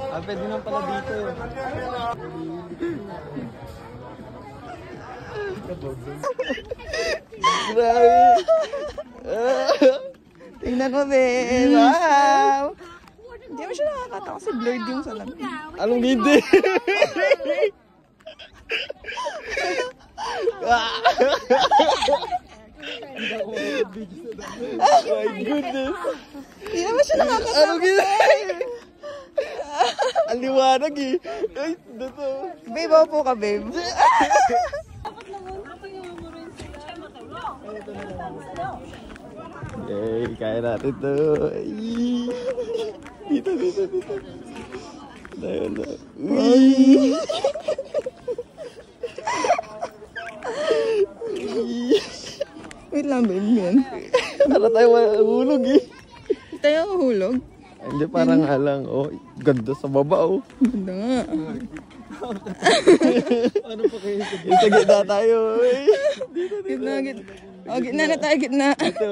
Ah, pwede naman pala dito. Grabe. Tingnan ko din. Wow! Hindi mo siya nakakata kasi blurred yung salamin. Anong hindi? My goodness. Hindi naman siya nakakata. Anong hindi? Ang liwanag eh. Ay, dito. Babe, ako po ka, babe. Yay, kaya natin to. Ay. Dito. Ayun na. Uy. Wait lang, babe. Yan. Para tayo mahulog eh. Tayo hulog. Hindi, parang alang. Oh, ganda sa baba oh. Ganda nga. Ano pa kayo? Sa gitna tayo. Gitna. Oh, gitna na tayo, gitna. Ito.